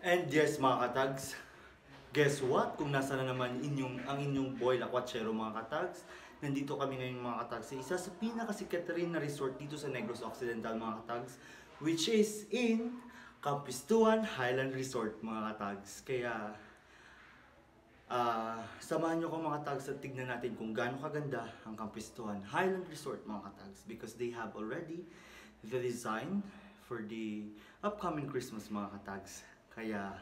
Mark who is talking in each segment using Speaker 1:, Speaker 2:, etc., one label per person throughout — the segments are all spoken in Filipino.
Speaker 1: And yes mga katags, guess what? Kung nasa na naman ang inyong boy Lakwachero mga katags, nandito kami ngayon mga katags sa isa sa pinakasikat rin na resort dito sa Negros Occidental mga katags, which is in Campistuan Highland Resort mga katags. Kaya samahan nyo ko mga katags at tignan natin kung gaano kaganda ang Campistuan Highland Resort mga katags, because they have already the design for the upcoming Christmas mga katags. Kaya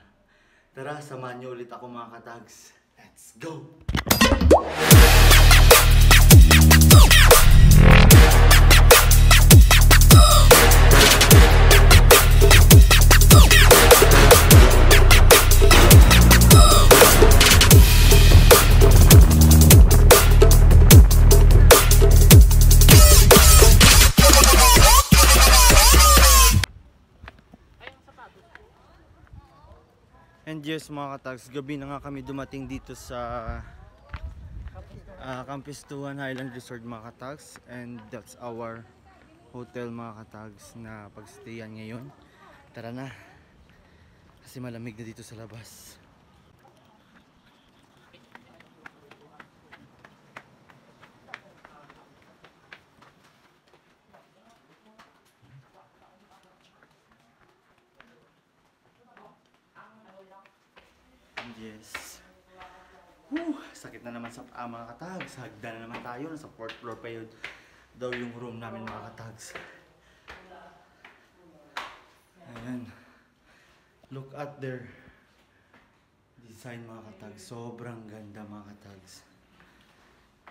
Speaker 1: tara, samahan nyo ulit ako mga katags. Let's go! And yes mga katags, gabi na nga kami dumating dito sa Campistuan Highland Resort mga katags. And that's our hotel mga katags na pagstayan ngayon. Tara na, kasi malamig na dito sa labas. Yes. Sakit na naman sa mga katags. Hagdan na naman tayo. Nasa 4th floor pa yun daw yung room namin mga katags. Ayan. Look at their design mga katags. Sobrang ganda mga katags.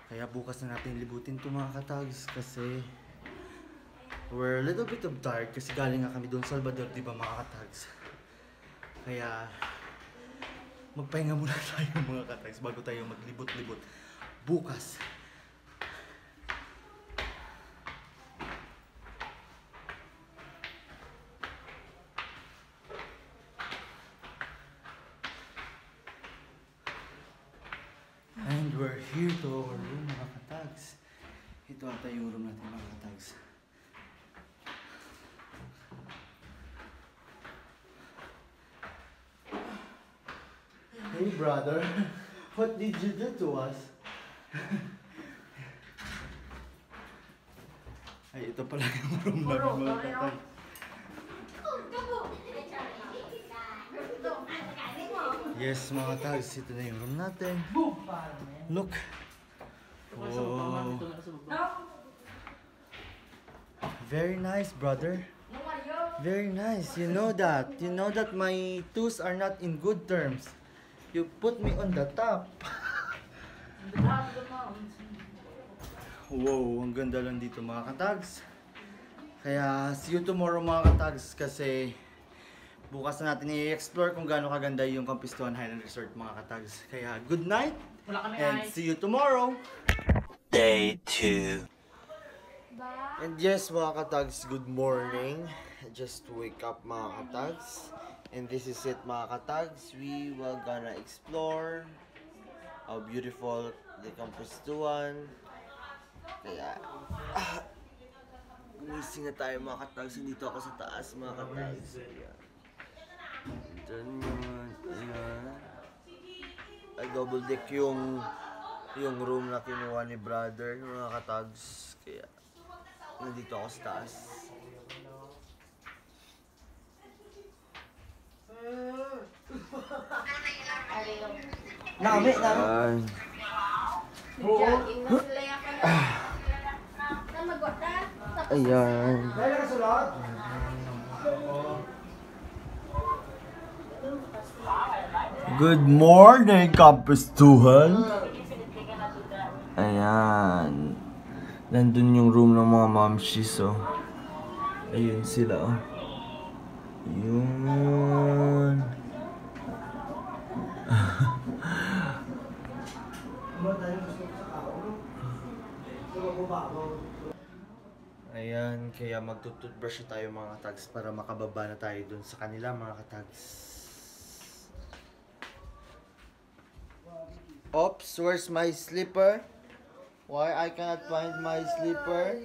Speaker 1: Kaya bukas na natin libutin to mga katags, kasi we're a little bit of tired kasi galing nga kami doon sa Salvador, diba mga katags? Kaya magpahinga muna tayo mga katags bago tayo maglibot-libot bukas. And we're here to our room mga katags. Ito ata yung room natin mga katags. Hey brother, what did you do to us? Ay, ito pala yung room namin mga katags. Yes mga katags, ito na yung room natin. Look. Oh. Very nice brother. Very nice. You know that my toes are not in good terms. You put me on the top. Wow, ang ganda lang dito mga katags. Kaya see you tomorrow mga katags, kasi bukas na natin i-explore kung gaano kaganda yung Campistuan Highland Resort mga katags. Kaya good night and see you tomorrow. Day 2. And yes mga katags, good morning. I just wake up mga katags. And this is it mga katags. We were gonna explore how beautiful the Campistuan. Kaya gumising na tayo mga katags. Nandito ako sa taas mga katags. Diyan yun. Ayan. I double deck yung room na kinuha ni brother mga katags. Kaya nandito ako sa taas. Nami. Ayan. Good morning, Campistuan. Ayan. Nandun yung room ng mga mamshis, oh. Ayun sila, oh. Yun. Ayan, kaya magtututbrush tayo mga katags para makababa na tayo dun sa kanila mga katags. Oops, where's my slipper? Why I cannot find my slipper?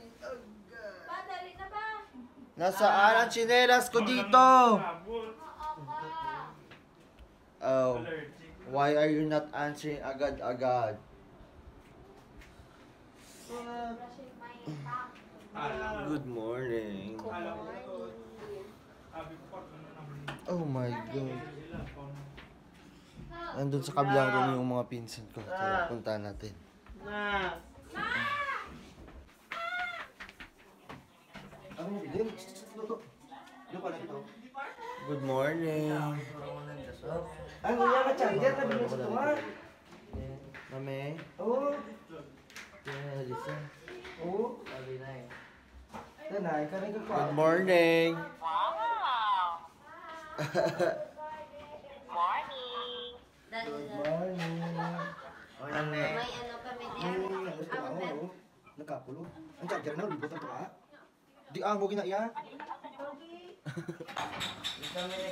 Speaker 1: Nasaan ang tsinelas ko dito? Oh, why are you not answering agad-agad? Good morning. Oh my God. Andun sa kabilang room yung mga pinsan ko. Kaya puntahan natin. Good morning.
Speaker 2: Ang uya ka charger na bilhin sa tuwa.
Speaker 1: Mami.
Speaker 2: Oo.
Speaker 1: Yeah, listen.
Speaker 2: Oo. Tanay, kanay ka
Speaker 1: Good morning.
Speaker 2: Good morning.
Speaker 1: Ano?
Speaker 3: May ano kami
Speaker 2: Ay,
Speaker 3: diyan.
Speaker 2: gusto ka ako. Nagkapulo. Ang charger na, libot ang tuwa. Di ang mo ginaiya.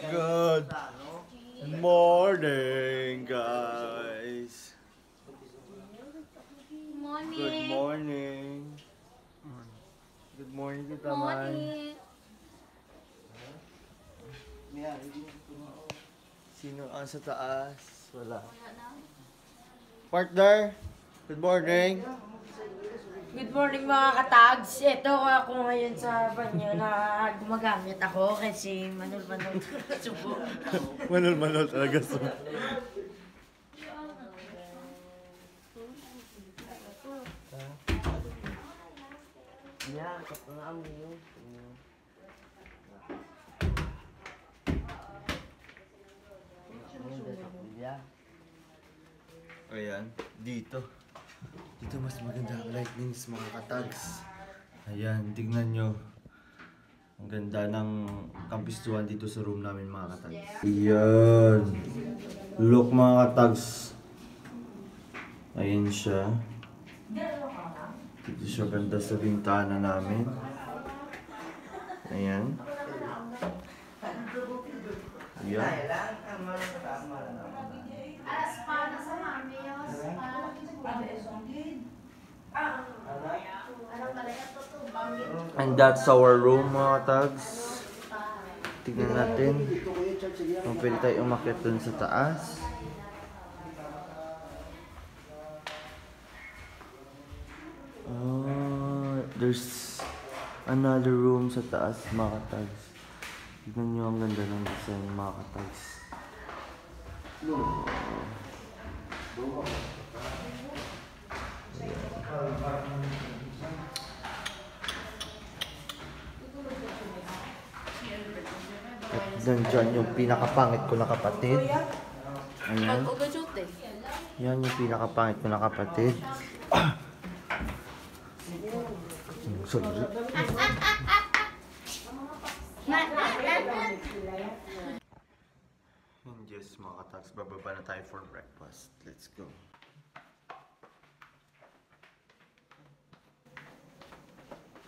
Speaker 1: Good morning, guys.
Speaker 3: Morning.
Speaker 1: Good morning. Good morning, Tita Man.
Speaker 3: Morning.
Speaker 2: Niya, hindi mo tumaw.
Speaker 1: Sino ang sa taas? Wala.
Speaker 3: Wala na.
Speaker 1: Partner, good morning.
Speaker 4: Good morning mga katags. Ito ako ngayon sa banyo na gumagamit ako kasi manul-manul subo.
Speaker 1: Manol-manol talaga so.
Speaker 4: Yeah, kapag nga mo yun.
Speaker 1: Ayan, dito. Dito mas maganda ang lightnings mga katags. Ayan, tignan nyo. Ang ganda ng kampistuhan dito sa room namin mga katags. Ayan. Look mga katags. Ayan siya. Dito siya ganda sa bintana namin. Ayan. Ayan.
Speaker 3: Alas pa na sa mami yun. Anong talaga tutubang
Speaker 1: And that's our room mga tags. Tignan natin. Kung pwede tayo umakyat dun sa taas. There's another room sa taas mga tags. Tignan nyo ang ganda ng design mga tags. At nandyan yung pinakapangit ko na kapatid. Ayan. Yan yung pinakapangit ko na kapatid. Sorry. And yes, mga katags, bababa na tayo for breakfast. Let's go.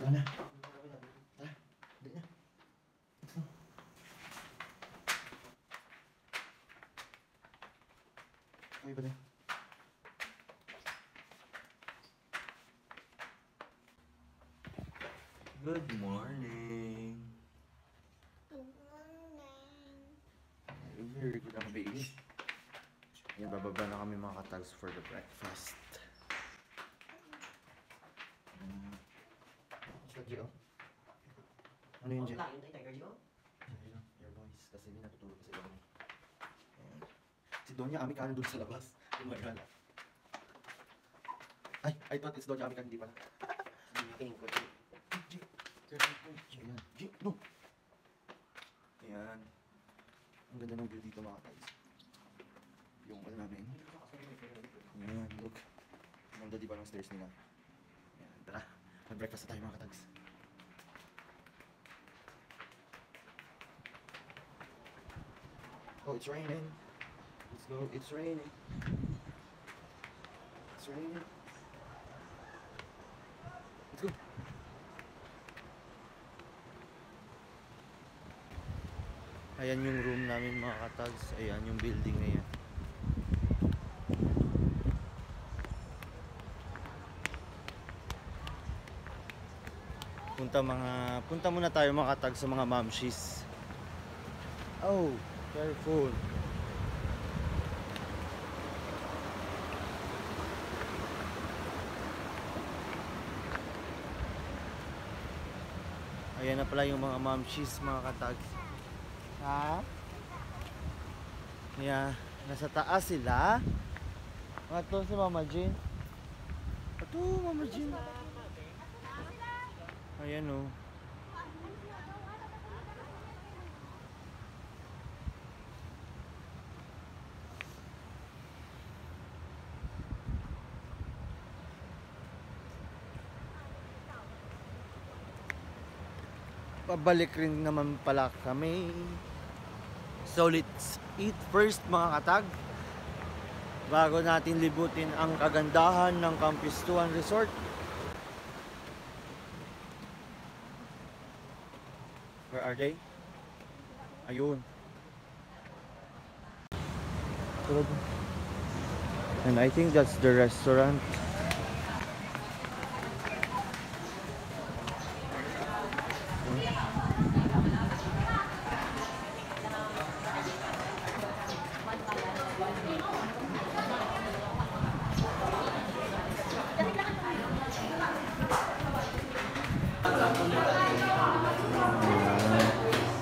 Speaker 2: Ano? Ay, ba na?
Speaker 1: Good morning. Very good ang baby. Yan, bababa na kami mga katags for the breakfast.
Speaker 2: Sa Gio. Ano yun, Gio?
Speaker 1: Your voice, kasi hindi natutulog kasi yun.
Speaker 2: Si Donya Ami kanan doon sa labas. Oh my God. Ay, I thought it's Donya Ami kanan, hindi pala. Tingin ko. Ayan. Gio, no.
Speaker 1: Ayan.
Speaker 2: Ang ganda ng view dito mga guys. Yung ano namin. Ayan, look. Ang ganda di ba ng stairs nila? Ayan, tara. Mag-breakfast na tayo mga katags. Oh, it's raining. Let's go. It's raining. It's raining. Let's go.
Speaker 1: Ayan yung room namin mga katags. Ayan yung building na yan. Punta muna tayo mga katags sa mga mamshis. Oh, careful. Ayan na pala yung mga momshies, mga katags. Ha? Ayan, nasa taas sila. Ito si Mama Jean. Ito, Mama Jean. Ayan o. Pabalik rin naman pala kami. So let's eat first, mga katag, bago natin libutin ang kagandahan ng Campistuan Resort. Where are they? Ayun. And I think that's the restaurant.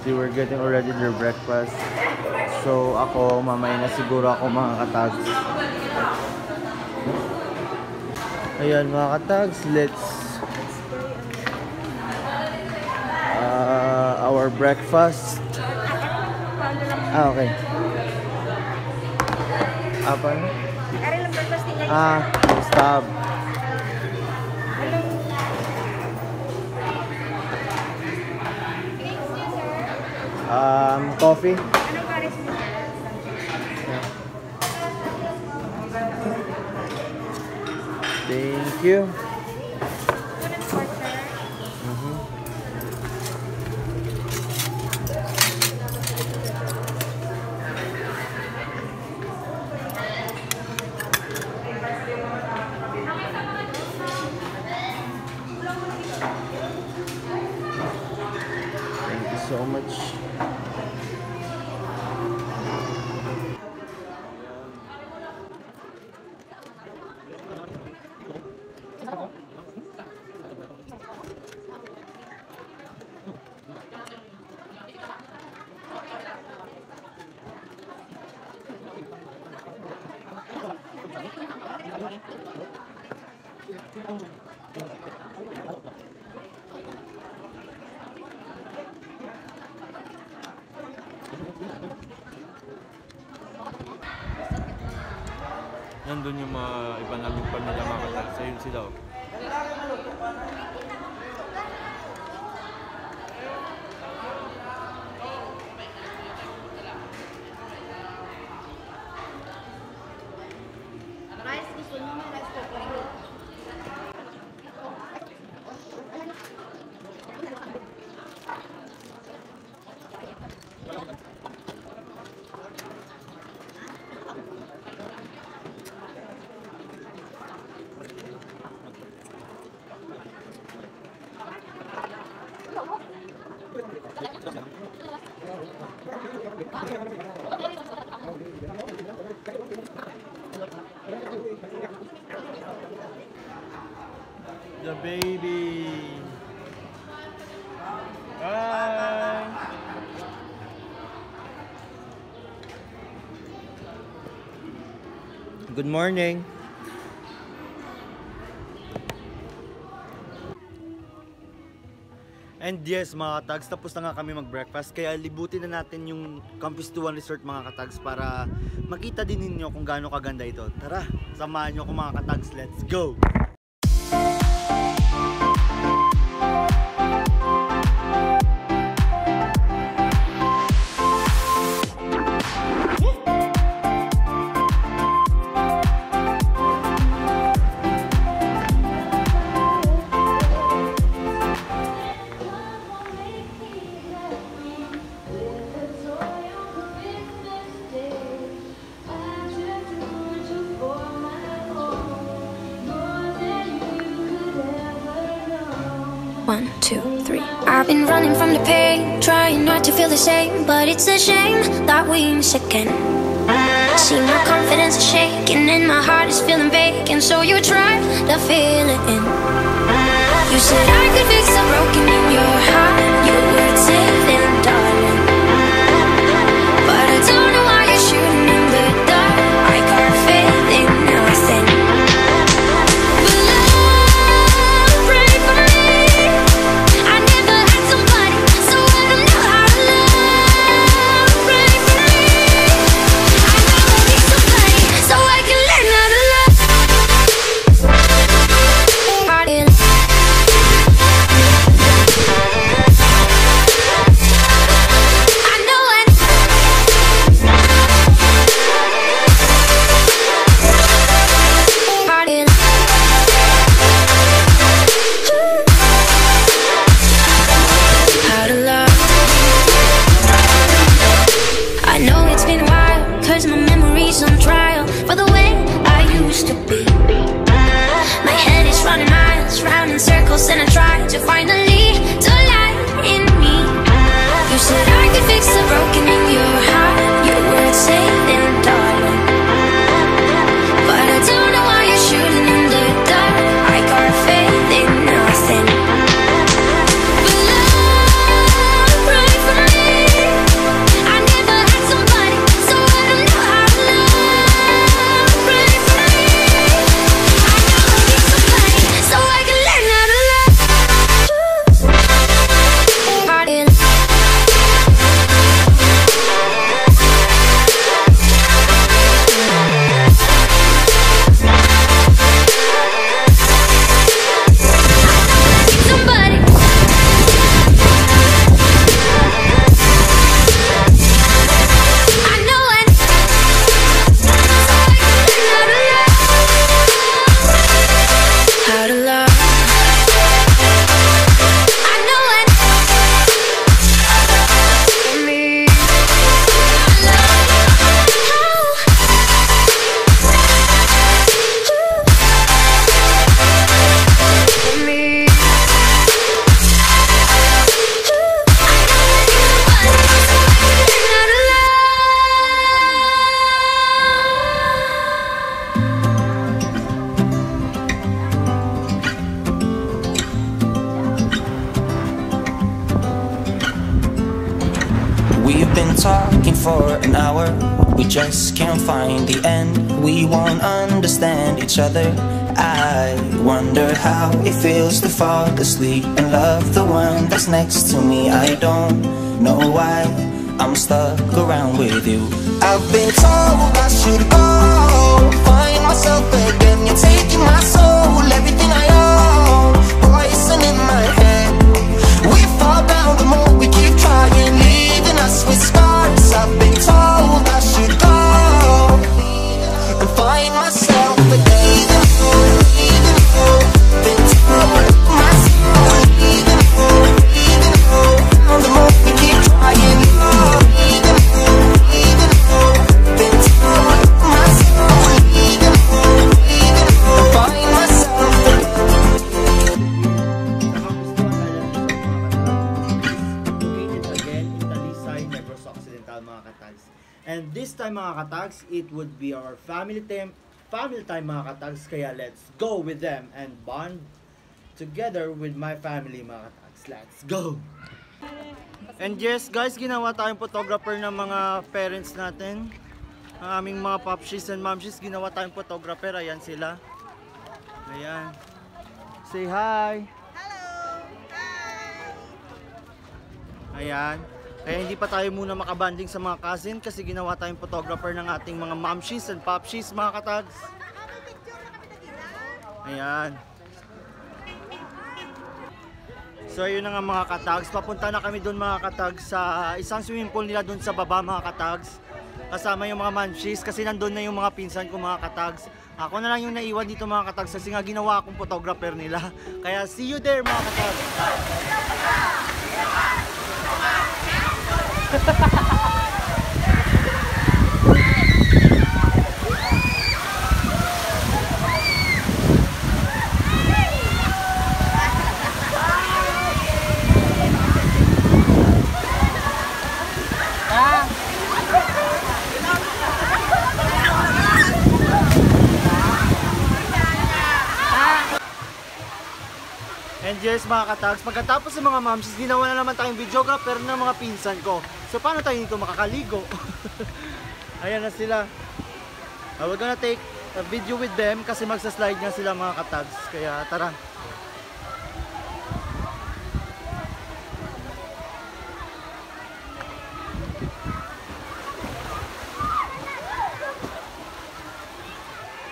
Speaker 1: They were getting already their breakfast. So ako, mamaya na siguro ako, mga katags. Ayan, mga katags, let's our breakfast. Okay. Apa? Stop. Coffee. Thank you. Thank you so much.
Speaker 2: Nandun yung mga iba naming pamilya, mga katags. Ayun sila, oh.
Speaker 3: Rice, gusto nyo may rice cooker?
Speaker 1: The baby. Bye. Good morning. And yes, mga katags, tapos na nga kami mag-breakfast. Kaya libutin na natin yung Campistuan Resort, mga katags, para makita din ninyo kung gaano kaganda ito. Tara, samahan nyo ko, mga katags. Let's go!
Speaker 5: One, two, three. I've been running from the pain, trying not to feel the same, but it's a shame that we miss again. See, my confidence is shaking and my heart is feeling vacant, so you try to fill it in. You said I could fix the broken in your heart. Your words saving, darling. But I don't know why you're shooting in the dark. I got faith in nothing. But love, pray for me. I never had somebody, so I don't know how to love. Pray for me. I know I need somebody, so I can learn how to love. I know it's been a while, cause my memory's on trial for the way I used to be. My head is running miles, round in circles, and I try to find a lead to light in me. You said I could fix the broken in your heart. Your words saving, darling. But I don't know why you're shooting in the dark. I got faith in nothing. But love, pray for me. I never had somebody, so I don't know how to love. Pray for me. I know I need somebody, so I can learn how to love. Somebody. I know I need how to love. I know I need me. I love me.
Speaker 6: We've been talking for an hour, we just can't find the end. We won't understand each other. I wonder how it feels to fall asleep and love the one that's next to me. I don't know why I'm stuck around with you. I've been told I should go find myself again. You're taking my soul, everything I own, poison in my head. We fall down the more we keep trying, leaving us with scars. I've been told I should go and find myself again. Been told myself, even though the more we keep trying, been told myself, and find myself
Speaker 1: Located again in Talisay, Negros Occidental, mga katags. And this time, mga katags, it would be our family time, mga katags. Kaya let's go with them and bond together with my family, mga katags. Let's go! And yes, guys, ginawa tayong photographer ng mga parents natin. Ang aming mga popshies and momshies, ginawa tayong photographer. Ayan sila. Ayan. Say hi! Ayan. Kaya hindi pa tayo muna makabanding sa mga cousin kasi ginawa tayong photographer ng ating mga momshies and popshies, mga katags. Ayan. So yun na nga, mga katags. Papunta na kami doon, mga katags, sa isang swimming pool nila doon sa baba, mga katags. Kasama yung mga momshies kasi nandun na yung mga pinsan ko, mga katags. Ako na lang yung naiwan dito, mga katags, kasi nga ginawa akong photographer nila. Kaya see you there, mga katags. And yes mga katags, pagkatapos ng mga moms, ginawa na naman tayong videographer ng mga pinsan ko. So paano tayo dito makakaligo? Ayan na sila. We're gonna take a video with them kasi magsa-slide nga sila mga katags. Kaya tara.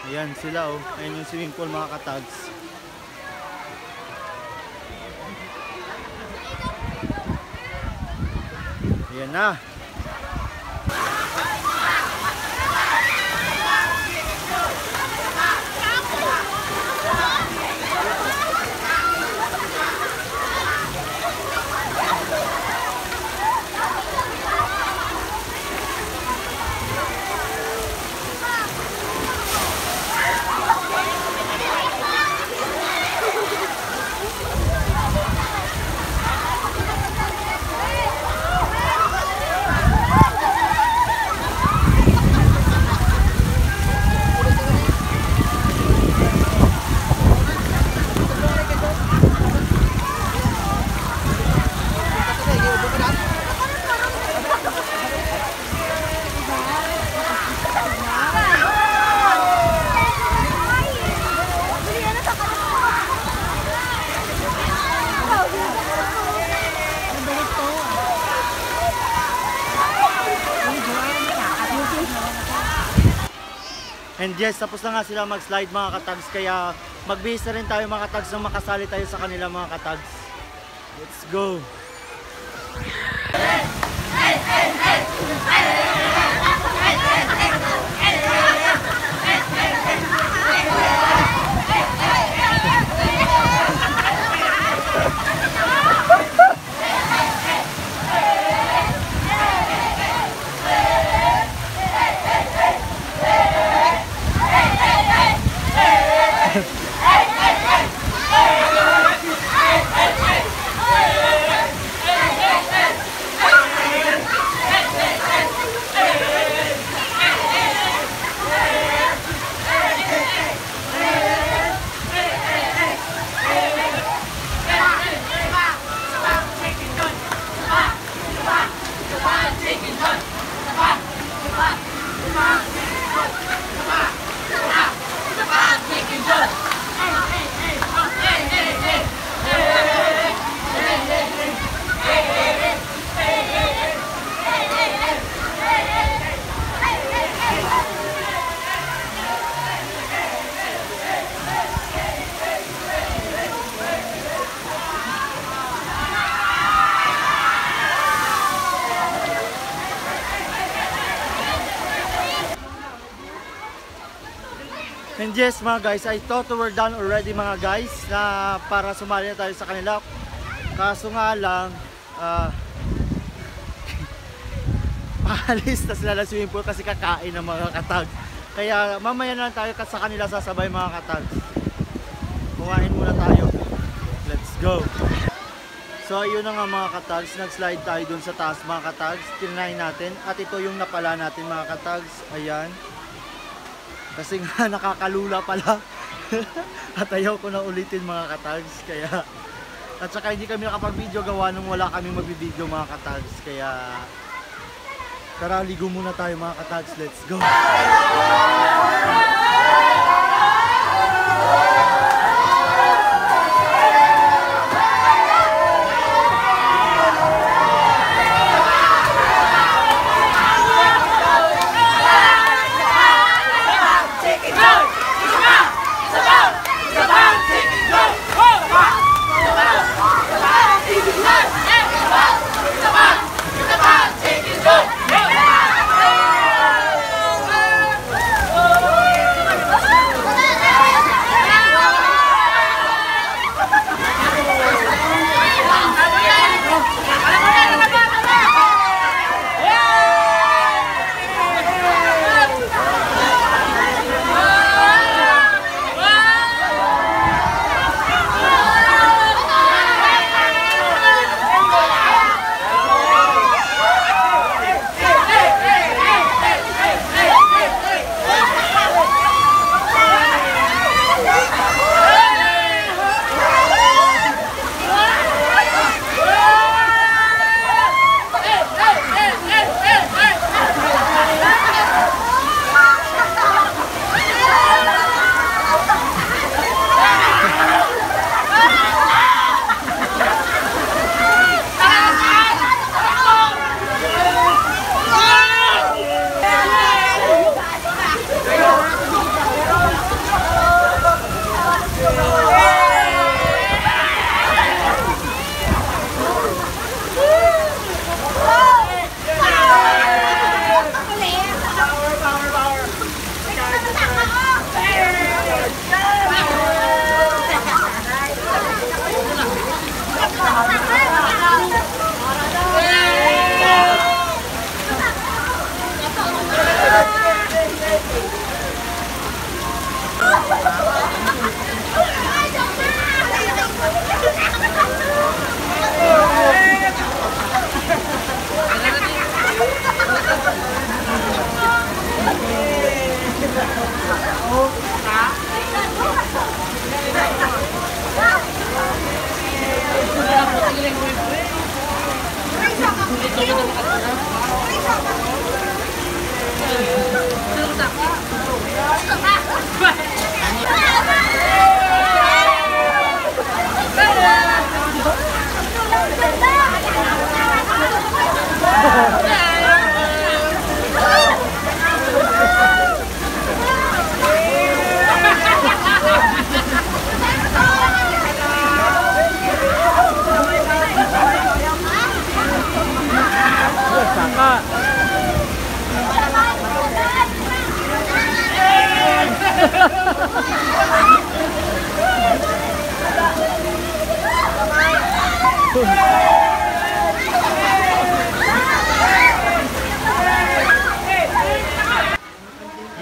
Speaker 1: Ayan sila oh. Ayan yung swimming pool mga katags. Ayan na. And yes, tapos na nga sila mag-slide mga katags, kaya magbihis na rin tayo mga katags nang makasali tayo sa kanila mga katags. Let's go! And yes mga guys, I thought we're done already mga guys na para sumali na tayo sa kanila. Kaso nga lang, paalis na sila ng swimming pool kasi kakain ng mga katag. Kaya mamaya na lang tayo sa kanila sasabay mga katag. Kumain muna tayo. Let's go! So ayun na nga mga katags, nag-slide tayo dun sa taas mga katags. Tinry natin at ito yung napala natin mga katags. Ayan. Kasi nga nakakalula pala. At ayaw ko na ulitin mga katags. Kaya at saka hindi kami nakapag-video gawa nung wala kami mag-video mga katags. Kaya tara, ligo muna tayo mga katags. Let's go!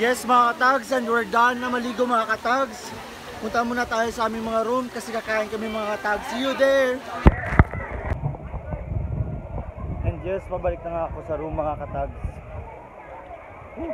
Speaker 1: Yes mga katags, and we're done na maligo mga katags. Punta muna tayo sa aming mga room kasi kakain kami mga katags. See you there! And yes, pabalik na nga ako sa room mga katags. Woo!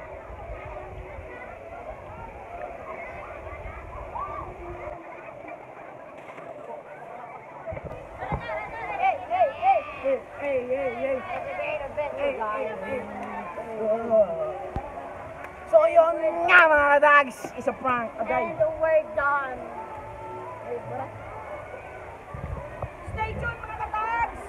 Speaker 4: So yun nga mga katags, isa prank agay.
Speaker 3: And we're done.
Speaker 4: Stay tuned mga katags!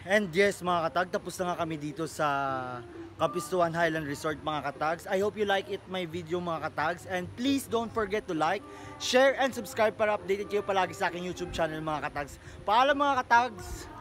Speaker 1: And yes mga katag, tapos na nga kami dito sa Campistuan Highland Resort mga katags. I hope you like it my video mga katags. And please don't forget to like, share, and subscribe para updated kayo palagi sa aking YouTube channel mga katags. Paalam mga katags!